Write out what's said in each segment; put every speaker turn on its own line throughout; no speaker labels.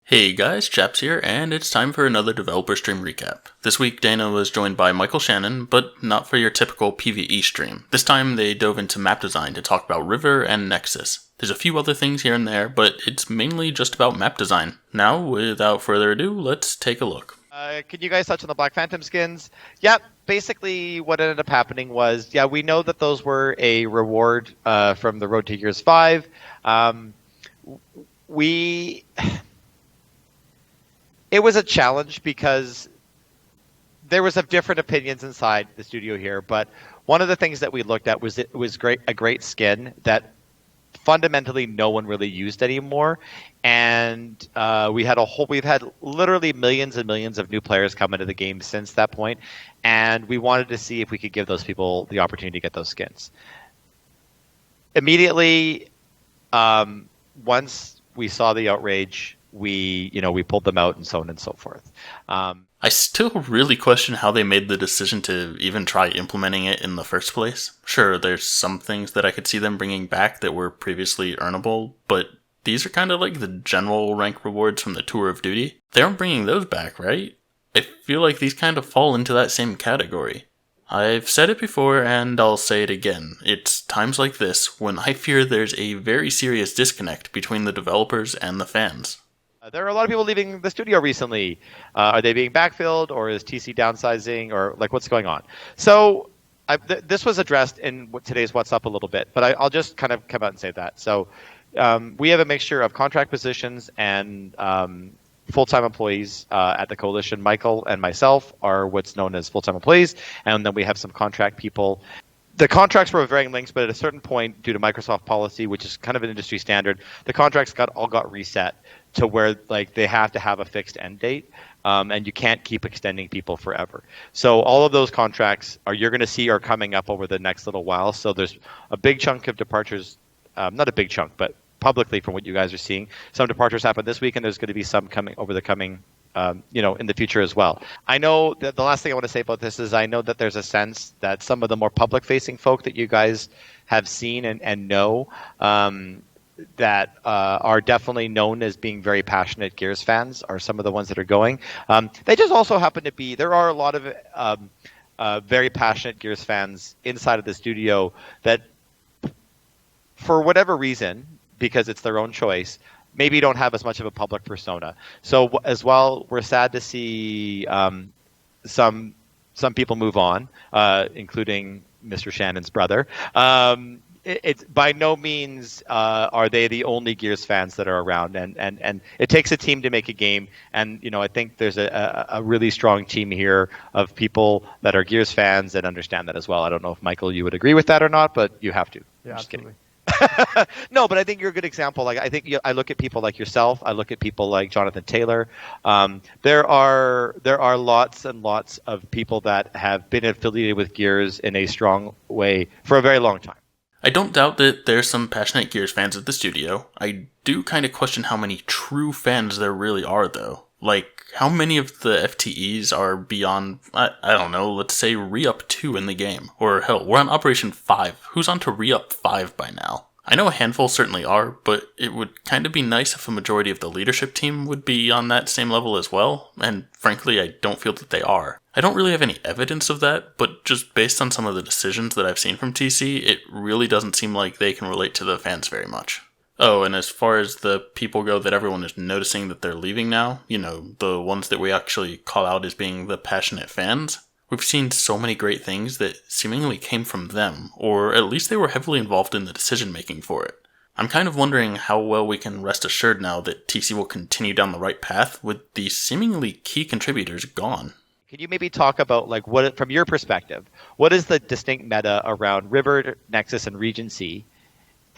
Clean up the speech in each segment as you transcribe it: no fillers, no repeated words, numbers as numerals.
Hey guys, Chaps here, and it's time for another developer stream recap. This week Dana was joined by Michael Shannon, but not for your typical PvE stream. This time they dove into map design to talk about River and Nexus. There's a few other things here and there, but it's mainly just about map design. Now, without further ado, let's take a look.
Can you guys touch on the Black Phantom skins? Yeah, basically what ended up happening was, we know that those were a reward from the Road to Gears 5. It was a challenge because there was different opinions inside the studio here, but one of the things that we looked at was it was a great skin that fundamentally no one really used anymore, and we've had literally millions and millions of new players come into the game since that point, and we wanted to see if we could give those people the opportunity to get those skins. Immediately, once we saw the outrage, we pulled them out and so on and so forth.
I still really question how they made the decision to even try implementing it in the first place. Sure, there's some things that I could see them bringing back that were previously earnable, but these are kind of like the general rank rewards from the Tour of Duty. They aren't bringing those back, right? I feel like these kind of fall into that same category. I've said it before and I'll say it again. It's times like this when I fear there's a very serious disconnect between the developers and the fans.
There are a lot of people leaving the studio recently. Are they being backfilled, or is TC downsizing, or what's going on? So this was addressed in today's What's Up a little bit, but I'll just kind of come out and say that. So we have a mixture of contract positions and full-time employees at the Coalition. Michael and myself are what's known as full-time employees, and then we have some contract people. The contracts were of varying lengths, but at a certain point, due to Microsoft policy, which is kind of an industry standard, the contracts all got reset to where they have to have a fixed end date, and you can't keep extending people forever. So all of those contracts you're going to see are coming up over the next little while. So there's a big chunk of departures, not a big chunk, but publicly from what you guys are seeing, some departures happen this week, and there's going to be some coming over the coming in the future as well. I know that the last thing I want to say about this is I know that there's a sense that some of the more public-facing folk that you guys have seen and know that are definitely known as being very passionate Gears fans are some of the ones that are going. They just also happen to be, there are a lot of very passionate Gears fans inside of the studio that, for whatever reason, because it's their own choice, maybe don't have as much of a public persona. So as well, we're sad to see some people move on, including Mr. Shannon's brother. It's by no means are they the only Gears fans that are around, and it takes a team to make a game, and I think there's a really strong team here of people that are Gears fans that understand that as well. I don't know if Michael, you would agree with that or not, but you have to.
Yeah,
I'm just
absolutely.
kidding. No, but I think you're a good example. I look at people like yourself. I look at people like Jonathan Taylor. There are lots and lots of people that have been affiliated with Gears in a strong way for a very long time.
I don't doubt that there's some passionate Gears fans at the studio. I do kind of question how many true fans there really are, though. How many of the FTEs are beyond, I don't know, let's say re-up 2 in the game? Or hell, we're on Operation 5. Who's on to re-up 5 by now? I know a handful certainly are, but it would kind of be nice if a majority of the leadership team would be on that same level as well, and frankly, I don't feel that they are. I don't really have any evidence of that, but just based on some of the decisions that I've seen from TC, it really doesn't seem like they can relate to the fans very much. Oh, and as far as the people go that everyone is noticing that they're leaving now, the ones that we actually call out as being the passionate fans, we've seen so many great things that seemingly came from them, or at least they were heavily involved in the decision-making for it. I'm kind of wondering how well we can rest assured now that TC will continue down the right path with these seemingly key contributors gone.
Can you maybe talk about, what, from your perspective, what is the distinct meta around River, Nexus, and Regency?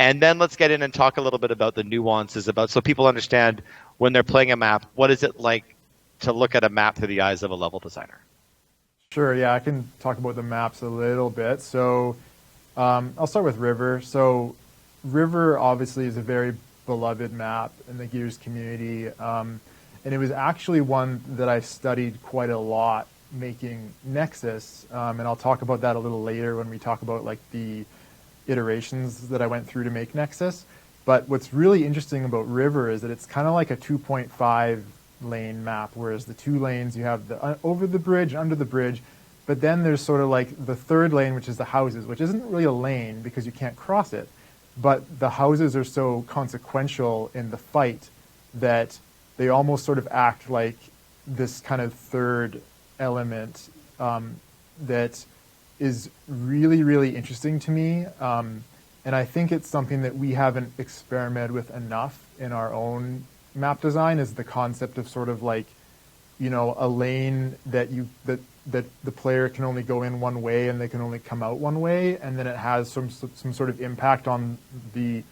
And then let's get in and talk a little bit about the nuances so people understand when they're playing a map, what is it like to look at a map through the eyes of a level designer?
Sure, yeah, I can talk about the maps a little bit. So I'll start with River. So River obviously is a very beloved map in the Gears community. And it was actually one that I studied quite a lot making Nexus. And I'll talk about that a little later when we talk about the iterations that I went through to make Nexus. But what's really interesting about River is that it's kind of like a 2.5 lane map, whereas the 2 lanes you have the over the bridge, under the bridge, but then there's sort of like the 3rd lane, which is the houses, which isn't really a lane because you can't cross it, but the houses are so consequential in the fight that they almost sort of act like this kind of 3rd element that is really, really interesting to me. And I think it's something that we haven't experimented with enough in our own map design, is the concept of sort of like, you know, a lane that the player can only go in one way and they can only come out one way, and then it has some sort of impact on the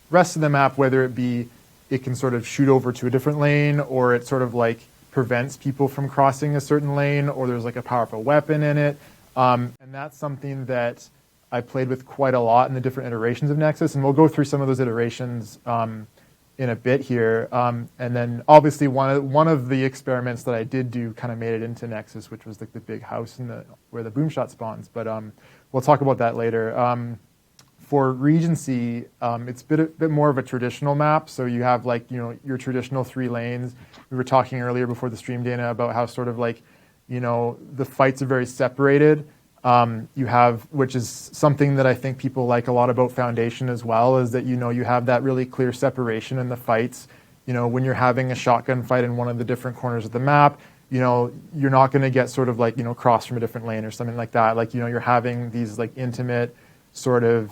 rest of the map, whether it be it can sort of shoot over to a different lane, or it sort of like prevents people from crossing a certain lane, or there's like a powerful weapon in it. And that's something that I played with quite a lot in the different iterations of Nexus, and we'll go through some of those iterations in a bit here. And then obviously one of the experiments that I did do kind of made it into Nexus, which was like the big house where the boom shot spawns. But we'll talk about that later. For Regency, it's a bit more of a traditional map. So you have like, you know, your traditional 3 lanes. We were talking earlier before the stream, Dana, about how sort of like, you know, the fights are very separated. You have, which is something that I think people like a lot about Foundation as well, is that, you know, you have that really clear separation in the fights. You know, when you're having a shotgun fight in one of the different corners of the map, you know, you're not going to get sort of like, you know, crossed from a different lane or something like that. Like, you know, you're having these like intimate sort of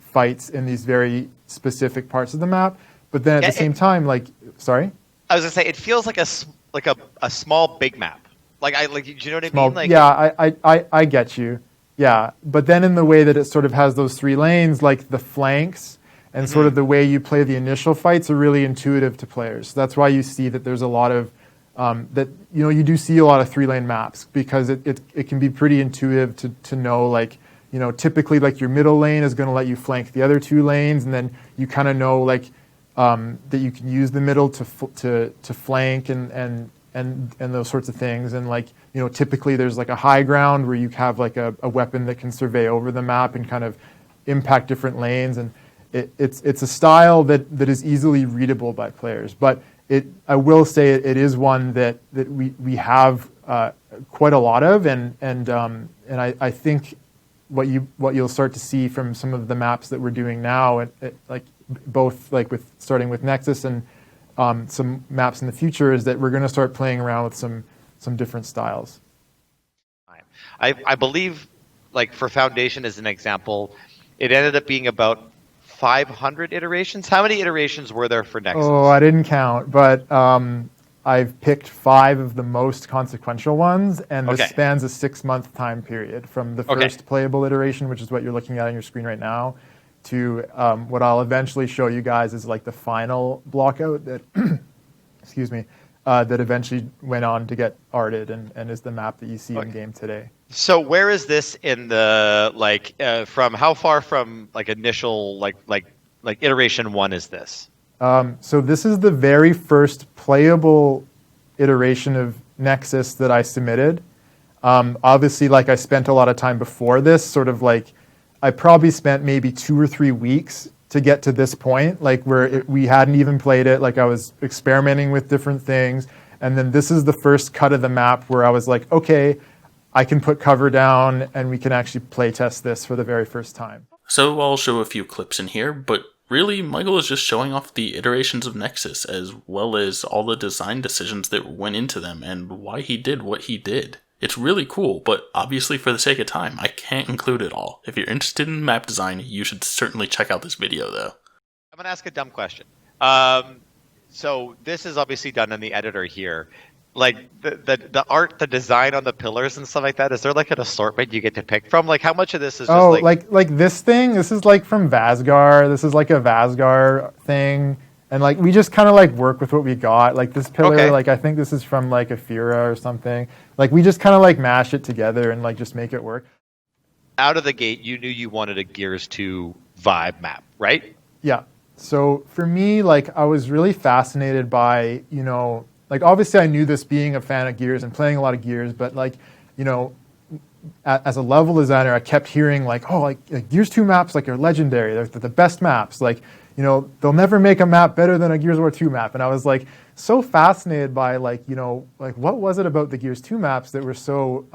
fights in these very specific parts of the map. But then at the same time, like, sorry?
I was going to say, it feels like a small big map. Like, do you know what I mean? Like,
yeah, I get you. Yeah, but then in the way that it sort of has those 3 lanes, like the flanks and sort of the way you play the initial fights are really intuitive to players. That's why you see that there's a lot of that, you know, you do see a lot of 3-lane maps, because it can be pretty intuitive to know, like, you know, typically like your middle lane is going to let you flank the other 2 lanes, and then you kind of know like that you can use the middle to flank and those sorts of things. And like, you know, typically there's like a high ground where you have like a weapon that can survey over the map and kind of impact different lanes. And it's a style that is easily readable by players. But I will say it is one that we have quite a lot of, and I think what you'll start to see from some of the maps that we're doing now, like both like starting with Nexus and some maps in the future, is that we're going to start playing around with some different styles.
I believe, like for Foundation as an example, it ended up being about 500 iterations. How many iterations were there for Nexus?
Oh, I didn't count, but I've picked 5 of the most consequential ones, and this spans a 6-month time period from the first playable iteration, which is what you're looking at on your screen right now, to what I'll eventually show you guys is like the final blockout that, excuse me, that eventually went on to get arted and is the map that you see in game today.
So where is this in the from how far from like initial like iteration 1 is this?
So this is the very first playable iteration of Nexus that I submitted. Obviously, like I spent a lot of time before this, sort of like I probably spent maybe 2 or 3 weeks to get to this point, like where we hadn't even played it. Like I was experimenting with different things. And then this is the first cut of the map where I was like, okay, I can put cover down and we can actually play test this for the very first time.
So I'll show a few clips in here, but really Michael is just showing off the iterations of Nexus as well as all the design decisions that went into them and why he did what he did. It's really cool, but obviously for the sake of time, I can't include it all. If you're interested in map design, you should certainly check out this video though.
I'm going to ask a dumb question. So this is obviously done in the editor here. Like the art, the design on the pillars and stuff like that, is there like an assortment you get to pick from? Like how much of this is just
like this thing? This is like from Vasgar. This is like a Vasgar thing. And like we just kind of like work with what we got. Like this pillar, like I think this is from like Afira or something. Like we just kind of like mash it together and like just make it work.
Out of the gate, you knew you wanted a Gears 2 vibe map, right?
Yeah. So for me, like I was really fascinated by, you know, like obviously I knew this being a fan of Gears and playing a lot of Gears, but like, you know, as a level designer, I kept hearing like, oh, like Gears 2 maps like are legendary. They're the best maps. Like, you know, they'll never make a map better than a Gears of War 2 map. And I was like so fascinated by like, you know, like what was it about the Gears 2 maps that were so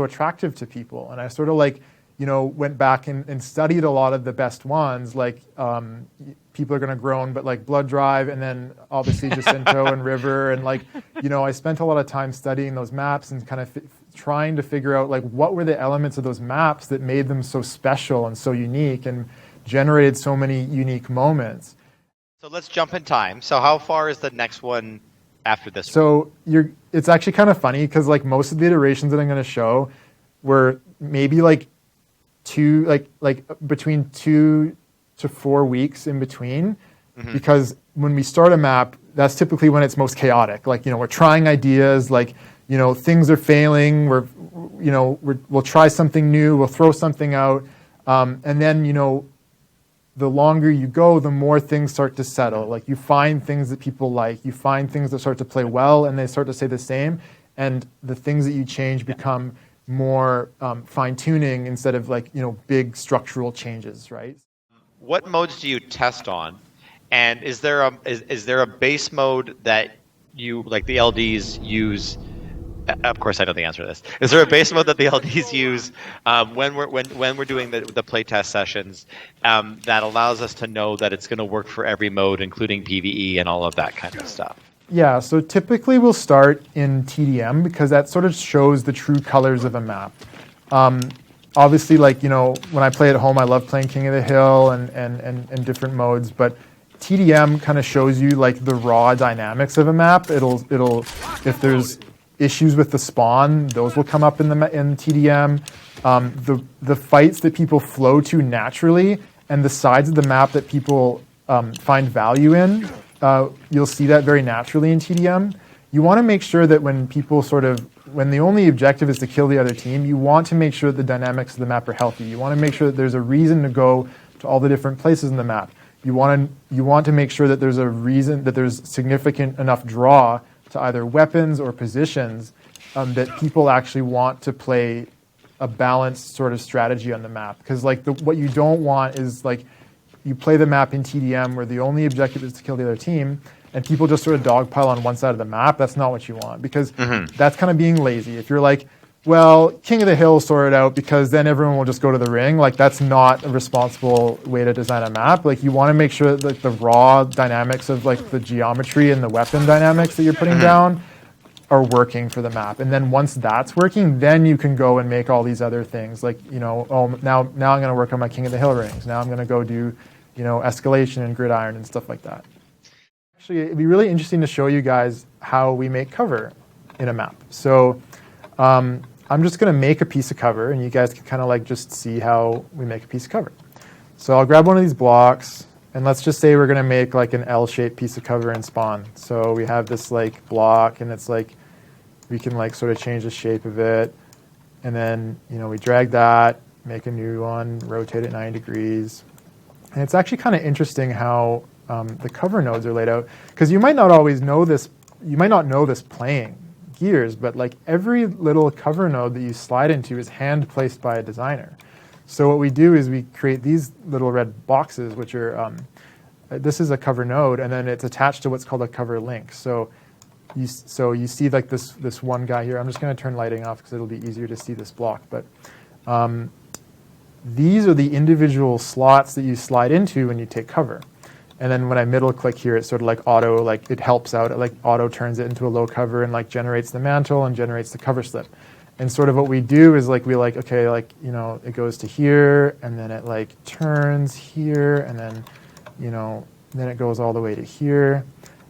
attractive to people? And I sort of like, you know, went back and studied a lot of the best ones, like people are going to groan, but like Blood Drive, and then obviously Jacinto and River, and like, you know, I spent a lot of time studying those maps and kind of trying to figure out like what were the elements of those maps that made them so special and so unique and generated so many unique moments.
So let's jump in time. So how far is the next one after this one?
So it's actually kind of funny because like most of the iterations that I'm going to show were maybe like between 2 to 4 weeks in between, because when we start a map, that's typically when it's most chaotic. Like, you know, we're trying ideas, like, you know, things are failing. We'll try something new. We'll throw something out, and then, you know, the longer you go, the more things start to settle. Like you find things that people like, you find things that start to play well, and they start to say the same, and the things that you change become more fine-tuning instead of like, you know, big structural changes, right?
What modes do you test on? And is there a base mode that you, like the LDs use? Of course, I know the answer to this. Is there a base mode that the LDs use when we're doing the playtest sessions that allows us to know that it's going to work for every mode, including PvE and all of that kind of stuff?
Yeah, so typically we'll start in TDM because that sort of shows the true colors of a map. Obviously, like, you know, when I play at home, I love playing King of the Hill and different modes, but TDM kind of shows you like the raw dynamics of a map. It'll if there's issues with the spawn, those will come up in TDM. The fights that people flow to naturally and the sides of the map that people find value in, you'll see that very naturally in TDM. You want to make sure that when people when the only objective is to kill the other team, you want to make sure that the dynamics of the map are healthy. You want to make sure that there's a reason to go to all the different places in the map. You want to make sure that there's a reason, that there's significant enough draw to either weapons or positions that people actually want to play a balanced sort of strategy on the map. Because like what you don't want is like you play the map in TDM where the only objective is to kill the other team, and people just sort of dogpile on one side of the map. That's not what you want, because that's kind of being lazy. If you're like, well, King of the Hill sorted out because then everyone will just go to the ring, like that's not a responsible way to design a map. Like you want to make sure that like the raw dynamics of like the geometry and the weapon dynamics that you're putting down are working for the map. And then once that's working, then you can go and make all these other things. Like, you know, oh, now I'm going to work on my King of the Hill rings. Now I'm going to go do, you know, escalation and gridiron and stuff like that. Actually, it'd be really interesting to show you guys how we make cover in a map. So I'm just going to make a piece of cover, and you guys can kind of like just see how we make a piece of cover. So I'll grab one of these blocks, and let's just say we're going to make like an L-shaped piece of cover in Spawn. So we have this like block, and it's like we can like sort of change the shape of it, and then, you know, we drag that, make a new one, rotate it 90 degrees. And it's actually kind of interesting how the cover nodes are laid out, because you might not always know this, you might not know this playing Gears, but like every little cover node that you slide into is hand placed by a designer. So what we do is we create these little red boxes, which are, this is a cover node, and then it's attached to what's called a cover link. So you see like this one guy here. I'm just going to turn lighting off because it'll be easier to see this block. But these are the individual slots that you slide into when you take cover. And then when I middle click here, it's sort of like auto, like it helps out. It like auto turns it into a low cover and like generates the mantle and generates the cover slip. And sort of what we do is like we like, okay, like, you know, it goes to here, and then it like turns here, and then, you know, then it goes all the way to here,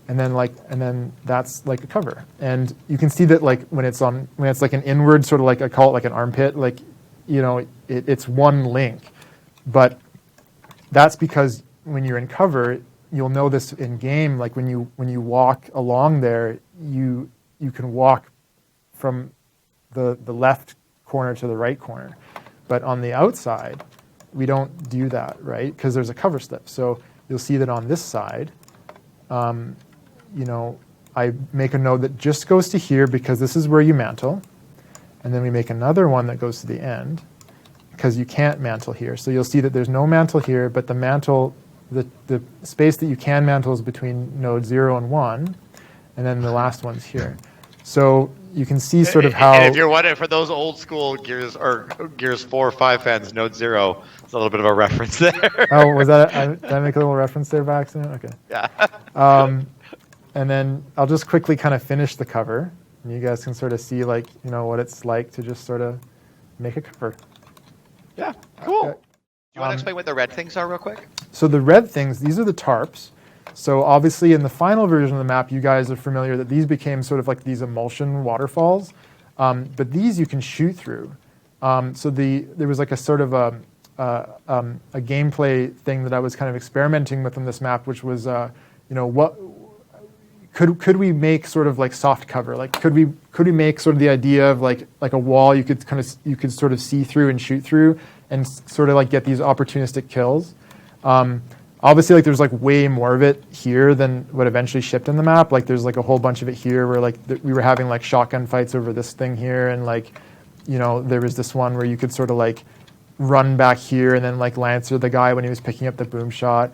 and then that's like a cover. And you can see that like when it's like an inward sort of like, I call it like an armpit, like, you know, it's one link. But that's because when you're in cover, you'll know this in game. Like when you walk along there, you can walk from the left corner to the right corner. But on the outside, we don't do that, right? Because there's a cover slip. So you'll see that on this side, you know, I make a node that just goes to here because this is where you mantle. and then we make another one that goes to the end, because you can't mantle here. So you'll see that there's no mantle here, but the mantle, the space that you can mantle is between node 0 and 1, and then the last one's here. So you can see sort of how...
And if you're wondering, for those old school Gears 4 or 5 fans, node 0, it's a little bit of a reference there.
Oh, was that... did I make a little reference there by accident? Okay.
Yeah.
And then I'll just quickly kind of finish the cover, and you guys can sort of see, like, you know, what it's like to just sort of make a cover.
Yeah, cool.
Okay.
Do you want to explain what the red things are real quick?
So the red things, these are the tarps. So obviously in the final version of the map, you guys are familiar that these became sort of like these emulsion waterfalls. But these you can shoot through. So there was like a sort of a gameplay thing that I was kind of experimenting with on this map, which was, you know, what could we make sort of like soft cover? Like could we make sort of the idea of like a wall you could sort of see through and shoot through and sort of like get these opportunistic kills. Obviously, like there's like way more of it here than what eventually shipped in the map. Like there's like a whole bunch of it here where like we were having like shotgun fights over this thing here, and like, you know, there was this one where you could sort of like run back here and then like Lancer the guy when he was picking up the boom shot.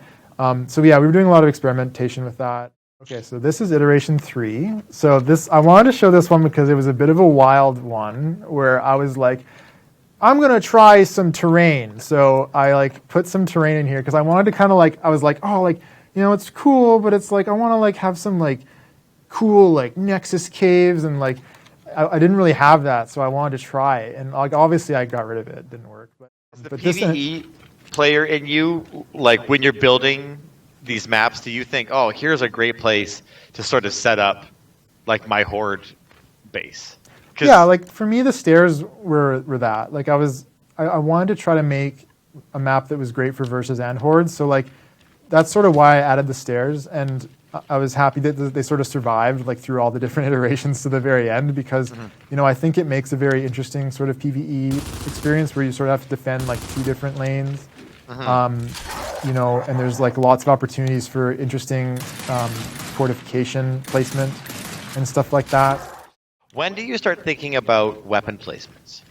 So yeah, we were doing a lot of experimentation with that. Okay, so this is iteration 3. So I wanted to show this one because it was a bit of a wild one where I was like, I'm going to try some terrain. So I like put some terrain in here because I wanted to kind of like, I was like, oh, like, you know, it's cool, but it's like, I want to like have some like cool like Nexus caves, and like, I didn't really have that. So I wanted to try it. And like, obviously I got rid of it. It didn't work. But
the PvE player in you, like when you're building these maps, do you think, oh, here's a great place to sort of set up like my horde base?
Yeah, like for me, the stairs were that. Like I wanted to try to make a map that was great for versus and hordes. So like that's sort of why I added the stairs, and I was happy that they sort of survived like through all the different iterations to the very end, because you know, I think it makes a very interesting sort of PvE experience where you sort of have to defend like 2 different lanes. You know, and there's like lots of opportunities for interesting fortification placement and stuff like that.
When do you start thinking about weapon placements?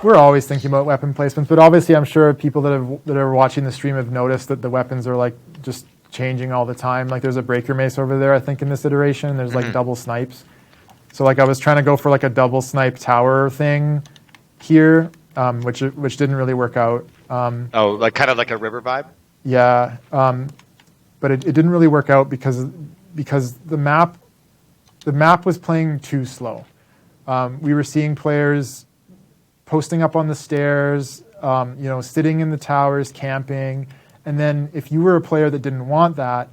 We're always thinking about weapon placements, but obviously I'm sure people that are watching the stream have noticed that the weapons are like just changing all the time. Like there's a breaker mace over there, I think, in this iteration. There's like double snipes. So like I was trying to go for like a double snipe tower thing here, which didn't really work out.
Oh, like kind of like a river vibe?
Yeah, but it didn't really work out because the map was playing too slow. We were seeing players posting up on the stairs, you know, sitting in the towers, camping, and then if you were a player that didn't want that,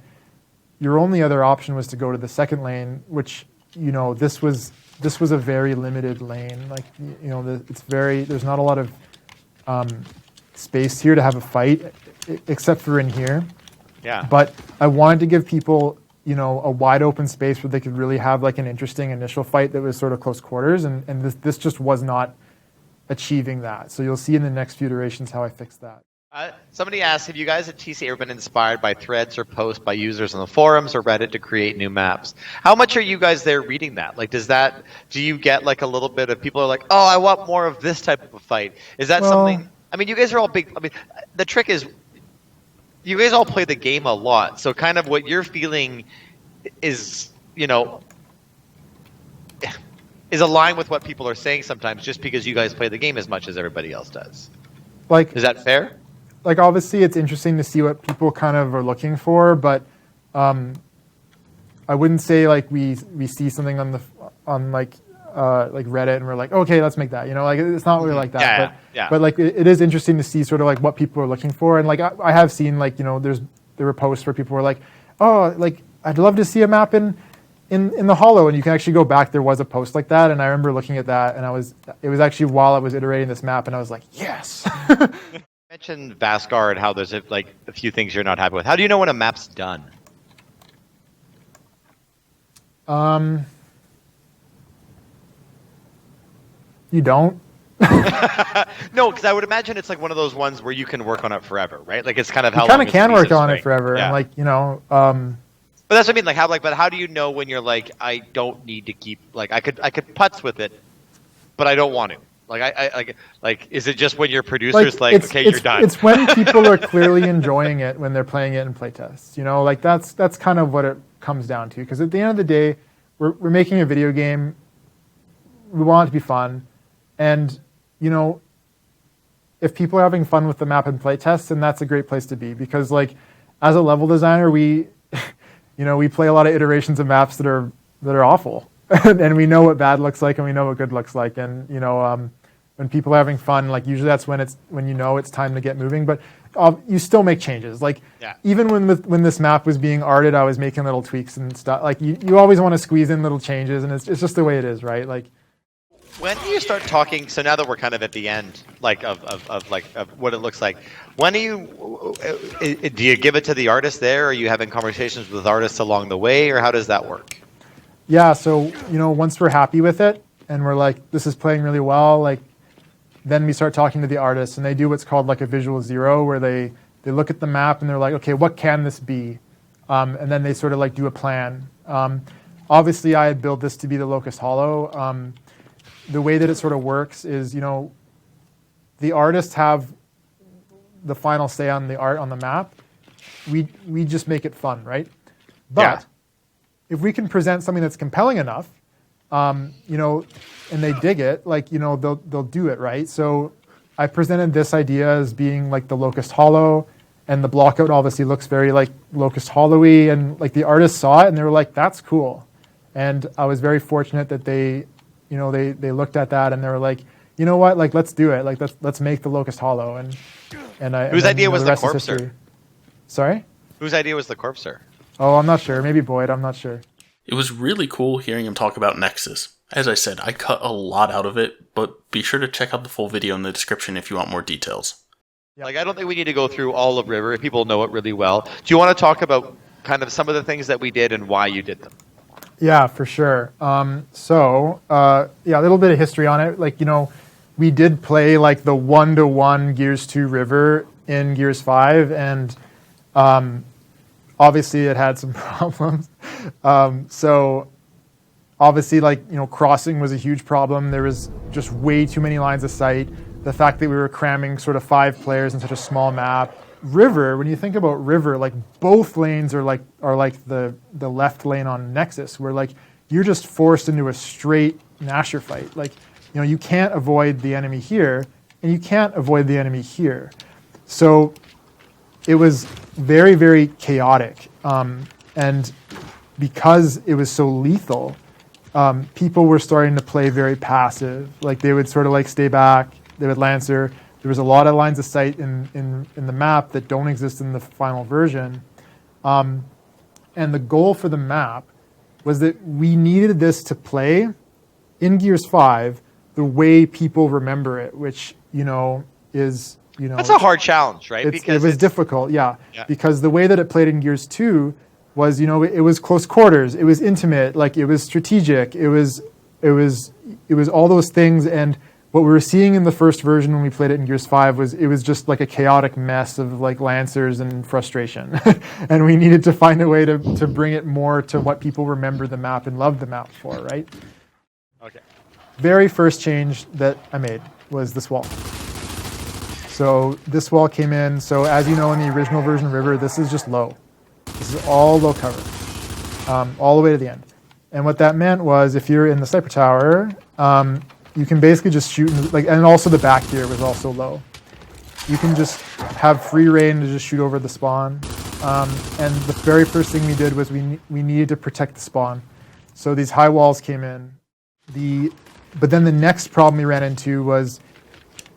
your only other option was to go to the second lane, which, you know, this was a very limited lane. Like, you know, there's not a lot of space here to have a fight, except for in here.
Yeah.
But I wanted to give people, you know, a wide open space where they could really have like an interesting initial fight that was sort of close quarters, and this just was not achieving that. So you'll see in the next few iterations how I fixed that.
Somebody asked, have you guys at TC ever been inspired by threads or posts by users on the forums or Reddit to create new maps? How much are you guys there reading that? Like, do you get like a little bit of people are like, oh, I want more of this type of a fight? Is that something? I mean, you guys are all big. I mean, the trick is you guys all play the game a lot. So kind of what you're feeling is, you know, is aligned with what people are saying sometimes just because you guys play the game as much as everybody else does.
Like,
is that fair?
Like, obviously it's interesting to see what people kind of are looking for, but I wouldn't say like we see something on like Reddit and we're like, okay, let's make that. You know, like it's not really like that. But like it is interesting to see sort of like what people are looking for. And like I have seen like, you know, there were posts where people were like, oh, like I'd love to see a map in the Hollow, and you can actually go back. There was a post like that, and I remember looking at that, and it was actually while I was iterating this map, and I was like, yes.
You mentioned Vasgard, how there's like a few things you're not happy with. How do you know when a map's done?
You don't?
No, because I would imagine it's like one of those ones where you can work on it forever, right? Like it's kind of how
you kind of can work on it forever, and like, you know.
But that's what I mean. Like but how do you know when you're like, I don't need to keep, like I could putz with it but I don't want to. Like is it just when your producer's okay, you're done?
It's when people are clearly enjoying it when they're playing it in playtests. You know, like that's kind of what it comes down to. Because at the end of the day, we're making a video game. We want it to be fun, and you know, if people are having fun with the map in playtests, then that's a great place to be. Because like, as a level designer, we, you know, we play a lot of iterations of maps that are awful. And we know what bad looks like, and we know what good looks like. And you know, when people are having fun, like usually that's when you know it's time to get moving. But you still make changes. Like even when this map was being arted, I was making little tweaks and stuff. Like you always want to squeeze in little changes, and it's just the way it is, right? Like
when do you start talking? So now that we're kind of at the end, like of what it looks like, when do you give it to the artist there? Or are you having conversations with artists along the way, or how does that work?
Yeah, so you know, once we're happy with it and we're like, this is playing really well, like then we start talking to the artists, and they do what's called like a visual zero, where they look at the map and they're like, okay, what can this be? And then they sort of like do a plan. Obviously, I had built this to be the Locust Hollow. The way that it sort of works is, you know, the artists have the final say on the art on the map. We just make it fun, right? But if we can present something that's compelling enough, you know, and they dig it, like, you know, they'll do it, right? So I presented this idea as being like the Locust Hollow, and the blockout obviously looks very like Locust Hollow-y, and like the artists saw it and they were like, that's cool. And I was very fortunate that they looked at that and they were like, you know what, like let's do it, like let's make the Locust Hollow.
Whose idea was the Corpser?
Sorry?
Whose idea was the Corpser?
Oh, I'm not sure. Maybe Boyd. I'm not sure.
It was really cool hearing him talk about Nexus. As I said, I cut a lot out of it, but be sure to check out the full video in the description if you want more details.
Like, I don't think we need to go through all of River. People know it really well. Do you want to talk about kind of some of the things that we did and why you did them?
Yeah, for sure. A little bit of history on it. Like, you know, we did play like the 1-to-1 Gears 2 River in Gears 5, and obviously it had some problems. So obviously, like, you know, crossing was a huge problem. There was just way too many lines of sight. The fact that we were cramming sort of 5 players in such a small map. River, when you think about River, like both lanes are like the left lane on Nexus, where like you're just forced into a straight Nasher fight. Like, you know, you can't avoid the enemy here, and you can't avoid the enemy here. So it was very, very chaotic. And because it was so lethal, people were starting to play very passive. Like they would sort of like stay back, they would Lancer. There was a lot of lines of sight in the map that don't exist in the final version. And the goal for the map was that we needed this to play in Gears 5 the way people remember it, which, you know, is, you know...
That's a hard challenge, right?
It was difficult, yeah. Because the way that it played in Gears 2 was, you know, it was close quarters, it was intimate, like it was strategic, it was all those things. And what we were seeing in the first version when we played it in Gears 5 was it was just like a chaotic mess of like Lancers and frustration. And we needed to find a way to bring it more to what people remember the map and love the map for, right?
Okay.
Very first change that I made was this wall. So this wall came in. So as you know, in the original version of River, this is just low. This is all low cover, all the way to the end. And what that meant was if you're in the sniper tower, you can basically just shoot, and also the back here was also low. You can just have free reign to just shoot over the spawn. And the very first thing we did was we needed to protect the spawn. So these high walls came in. But then the next problem we ran into was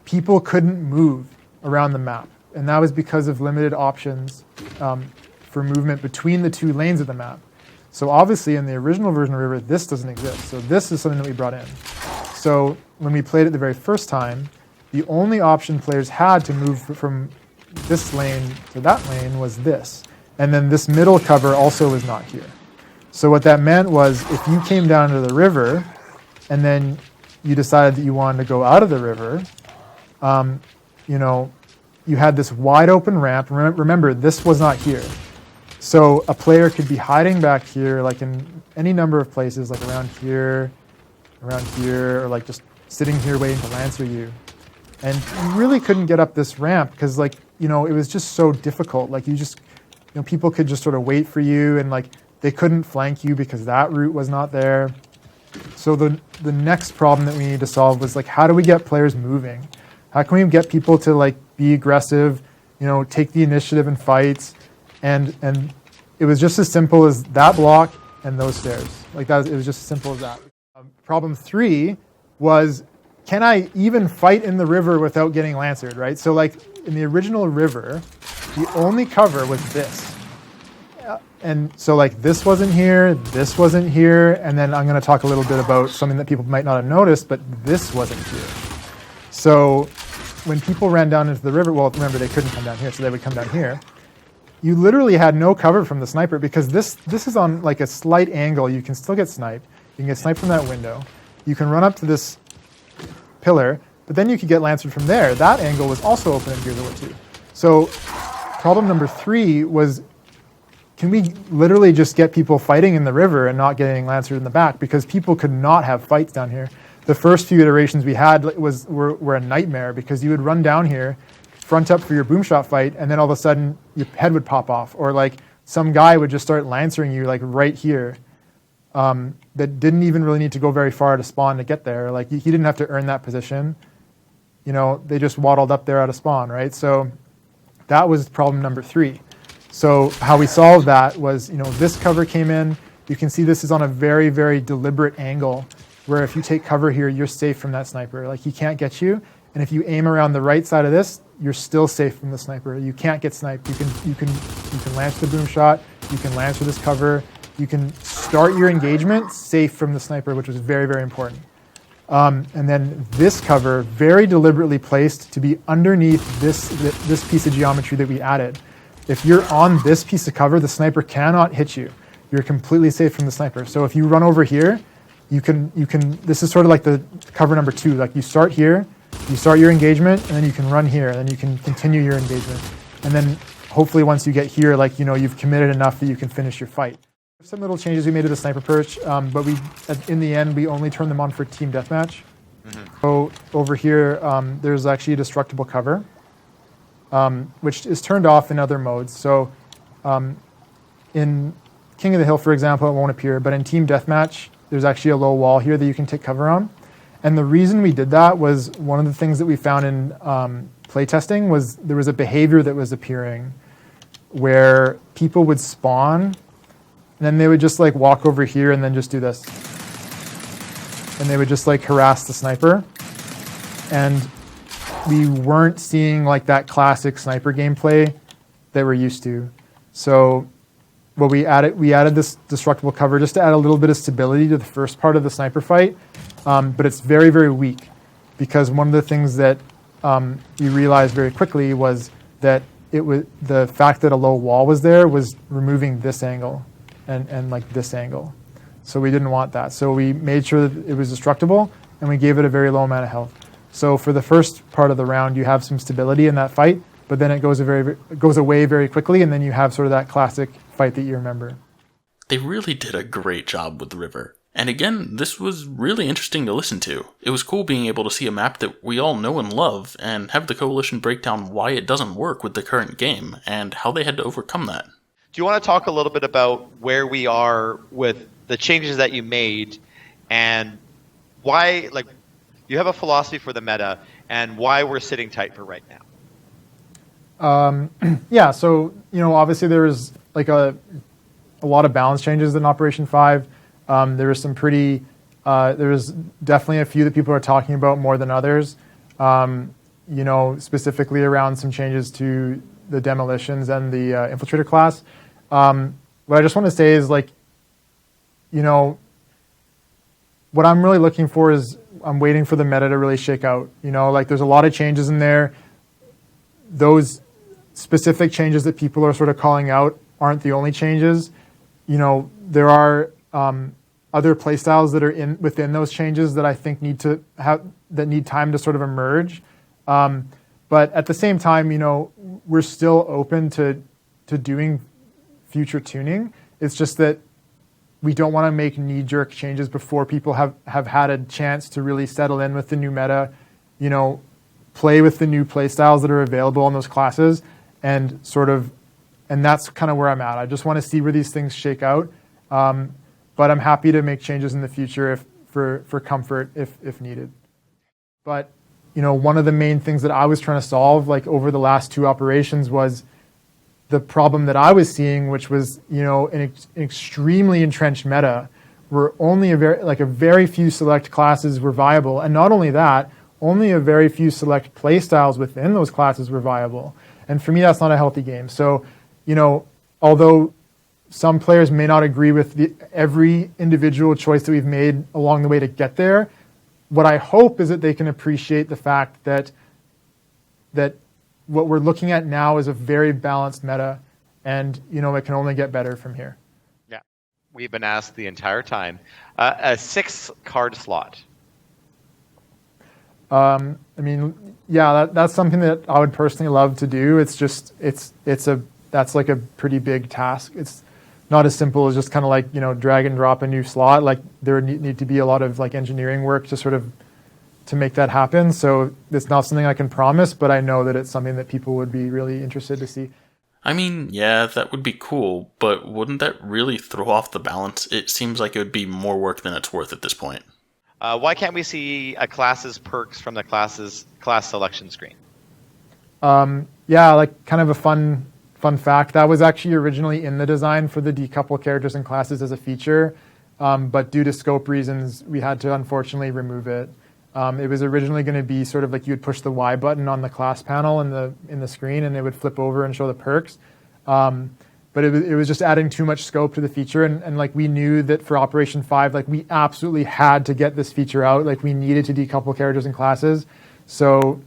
people couldn't move around the map. And that was because of limited options for movement between the 2 lanes of the map. So obviously in the original version of River, this doesn't exist. So this is something that we brought in. So when we played it the very first time, the only option players had to move from this lane to that lane was this. And then this middle cover also was not here. So what that meant was if you came down to the river and then you decided that you wanted to go out of the river, you know, you had this wide open ramp. Remember, this was not here. So a player could be hiding back here, like in any number of places, like around here, or like just sitting here waiting to lancer you. And you really couldn't get up this ramp because, like, it was just so difficult. Like, people could just sort of wait for you, and like they couldn't flank you because that route was not there. So the next problem that we needed to solve was, like, how do we get players moving? How can we get people to, like, be aggressive, take the initiative in fights? And it was just as simple as that block and those stairs. Like, it was just as simple as that. Problem 3 was, can I even fight in the river without getting lancered, right? So, like, in the original river, the only cover was this. And so, like, this wasn't here, and then I'm going to talk a little bit about something that people might not have noticed, but this wasn't here. So when people ran down into the river, well, remember, they couldn't come down here, so they would come down here. You literally had no cover from the sniper because this is on, like, a slight angle. You can still get sniped. You can get sniped from that window. You can run up to this pillar, but then you could get lancered from there. That angle was also open in Gears of War 2. So problem number 3 was, can we literally just get people fighting in the river and not getting lancered in the back? Because people could not have fights down here. The first few iterations we had were a nightmare because you would run down here, front up for your boom shot fight, and then all of a sudden your head would pop off, or like some guy would just start lancering you, like, right here, that didn't even really need to go very far to spawn to get there. Like, he didn't have to earn that position. They just waddled up there out of spawn, right? So that was problem number 3. So how we solved that was, this cover came in. You can see this is on a very, very deliberate angle, where if you take cover here, you're safe from that sniper. Like, he can't get you. And if you aim around the right side of this, you're still safe from the sniper. You can't get sniped. You can lance the boom shot. You can lance with this cover. You can start your engagement safe from the sniper, which was very, very important. And then this cover, very deliberately placed to be underneath this piece of geometry that we added. If you're on this piece of cover, the sniper cannot hit you. You're completely safe from the sniper. So if you run over here, you can. This is sort of like the cover number 2. Like, you start here, you start your engagement, and then you can run here, and then you can continue your engagement. And then hopefully once you get here, like, you've committed enough that you can finish your fight. Some little changes we made to the sniper perch, but in the end, we only turned them on for team deathmatch. Mm-hmm. So over here, there's actually a destructible cover, which is turned off in other modes. So in King of the Hill, for example, it won't appear, but in team deathmatch, there's actually a low wall here that you can take cover on. And the reason we did that was, one of the things that we found in playtesting was there was a behavior that was appearing where people would spawn, and then they would just, like, walk over here and then just do this. And they would just, like, harass the sniper. And we weren't seeing, like, that classic sniper gameplay that we're used to. So what we added this destructible cover just to add a little bit of stability to the first part of the sniper fight. But it's very, very weak, because one of the things that you realized very quickly was that the fact that a low wall was there was removing this angle and like this angle. So we didn't want that. So we made sure that it was destructible, and we gave it a very low amount of health. So for the first part of the round, you have some stability in that fight, but then it goes away very quickly, and then you have sort of that classic fight that you remember.
They really did a great job with the river. And again, this was really interesting to listen to. It was cool being able to see a map that we all know and love, and have the Coalition break down why it doesn't work with the current game, and how they had to overcome that.
Do you want to talk a little bit about where we are with the changes that you made, and why, like, you have a philosophy for the meta, and why we're sitting tight for right now?
Yeah, so, obviously there was, like, a lot of balance changes in Operation 5. There was there was definitely a few that people are talking about more than others, specifically around some changes to the demolitions and the infiltrator class. What I just want to say is, like, what I'm really looking for is, I'm waiting for the meta to really shake out. Like, there's a lot of changes in there. Those specific changes that people are sort of calling out aren't the only changes. There are other playstyles that are within those changes that I think need time to sort of emerge. But at the same time, we're still open to doing future tuning. It's just that we don't want to make knee-jerk changes before people have had a chance to really settle in with the new meta, play with the new play styles that are available in those classes, and that's kind of where I'm at. I just want to see where these things shake out, but I'm happy to make changes in the future for comfort if needed. But one of the main things that I was trying to solve, like over the last 2 operations, was the problem that I was seeing, which was an extremely entrenched meta, where only a very few select classes were viable, and not only that, only a very few select play styles within those classes were viable. And for me, that's not a healthy game. So, although some players may not agree with every individual choice that we've made along the way to get there, what I hope is that they can appreciate the fact that what we're looking at now is a very balanced meta, and it can only get better from here.
Yeah, we've been asked the entire time. A 6-card slot.
That's something that I would personally love to do. It's just that's like a pretty big task. It's not as simple as just kind of drag and drop a new slot. Like there would need to be a lot of engineering work to make that happen. So it's not something I can promise, but I know that it's something that people would be really interested to see.
I mean, yeah, that would be cool, but wouldn't that really throw off the balance? It seems like it would be more work than it's worth at this point.
Why can't we see a class's perks from the class selection screen?
Kind of a fun fact. That was actually originally in the design for the decouple characters and classes as a feature, but due to scope reasons, we had to unfortunately remove it. It was originally going to be sort of like you would push the Y button on the class panel in the screen, and it would flip over and show the perks. But it was just adding too much scope to the feature, and we knew that for Operation 5, we absolutely had to get this feature out. We needed to decouple characters and classes. So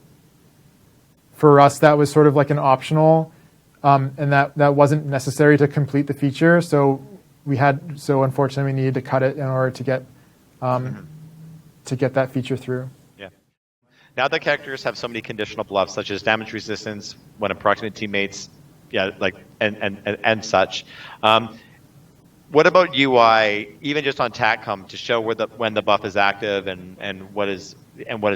for us, that was sort of like an optional, and that wasn't necessary to complete the feature. So unfortunately, we needed to cut it in order to get that feature through.
Yeah. Now that characters have so many conditional buffs, such as damage resistance when approximate teammates, and such. What about UI, even just on Tac-Com, to show when the buff is active and what its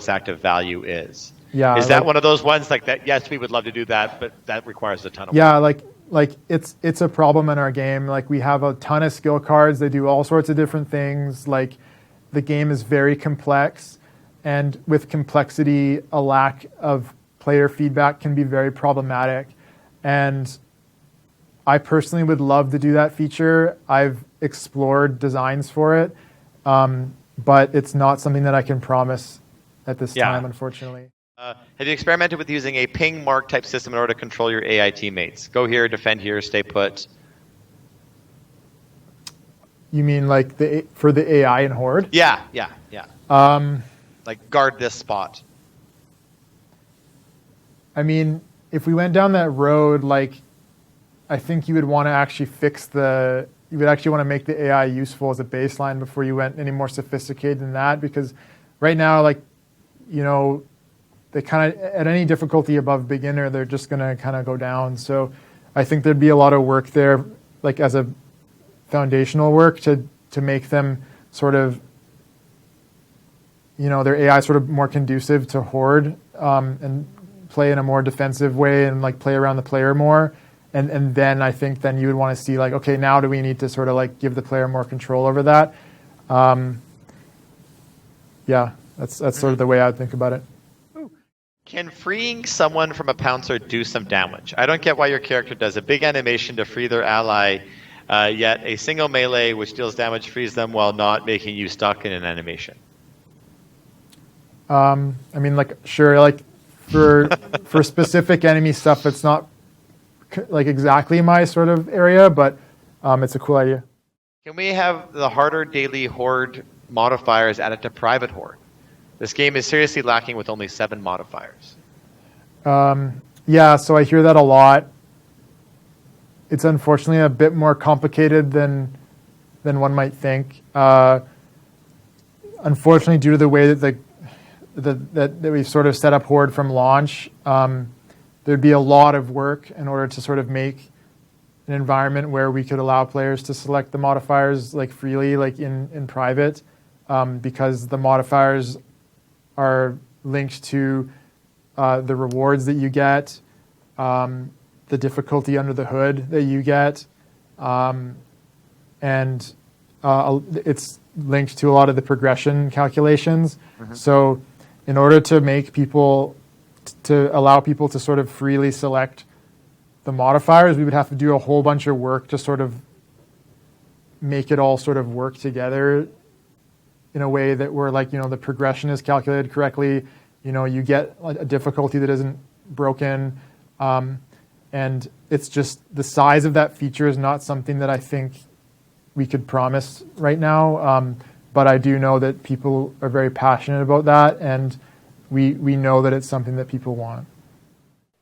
active value is?
Yeah.
Is that one of those ones that? Yes, we would love to do that, but that requires a ton of work.
Yeah, it's a problem in our game. We have a ton of skill cards. They do all sorts of different things. The game is very complex, and with complexity, a lack of player feedback can be very problematic. And I personally would love to do that feature. I've explored designs for it, but it's not something that I can promise at this time, unfortunately.
Have you experimented with using a ping mark type system in order to control your AI teammates? Go here, defend here, stay put.
You mean for the AI in Horde?
Yeah. Guard this spot.
I mean, if we went down that road, I think you would want to actually you would actually want to make the AI useful as a baseline before you went any more sophisticated than that, because right now, they kind of, at any difficulty above beginner, they're just going to kind of go down. So I think there'd be a lot of work there, as a foundational work to make them sort of, their AI sort of more conducive to Horde, and play in a more defensive way and play around the player more. And then I think then you would want to see okay, now do we need to sort of give the player more control over that? That's sort of the way I would think about it.
Can freeing someone from a pouncer do some damage? I don't get why your character does a big animation to free their ally, yet a single melee which deals damage frees them while not making you stuck in an animation.
Sure, for specific enemy stuff, it's not exactly my sort of area, but it's a cool idea.
Can we have the harder daily Horde modifiers added to private Horde? This game is seriously lacking with only 7 modifiers.
So I hear that a lot. It's unfortunately a bit more complicated than one might think. Unfortunately, due to the way that that we've sort of set up Horde from launch, there'd be a lot of work in order to sort of make an environment where we could allow players to select the modifiers like freely, like in private, because the modifiers are linked to the rewards that you get, the difficulty under the hood that you get, and it's linked to a lot of the progression calculations. So in order to make people, to allow people to sort of freely select the modifiers, we would have to do a whole bunch of work to sort of make it all sort of work together in a way that where, like, the progression is calculated correctly, you get a difficulty that isn't broken, and it's just the size of that feature is not something that I think we could promise right now, but I do know that people are very passionate about that, and we know that it's something that people want.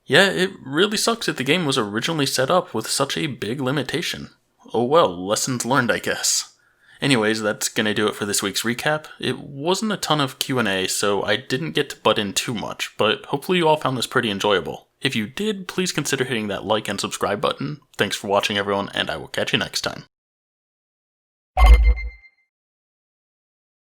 Yeah, it really sucks that the game was originally set up with such a big limitation. Oh well, lessons learned, I guess. Anyways, that's gonna do it for this week's recap. It wasn't a ton of Q&A, so I didn't get to butt in too much, but hopefully you all found this pretty enjoyable. If you did, please consider hitting that like and subscribe button. Thanks for watching, everyone, and I will catch you next time.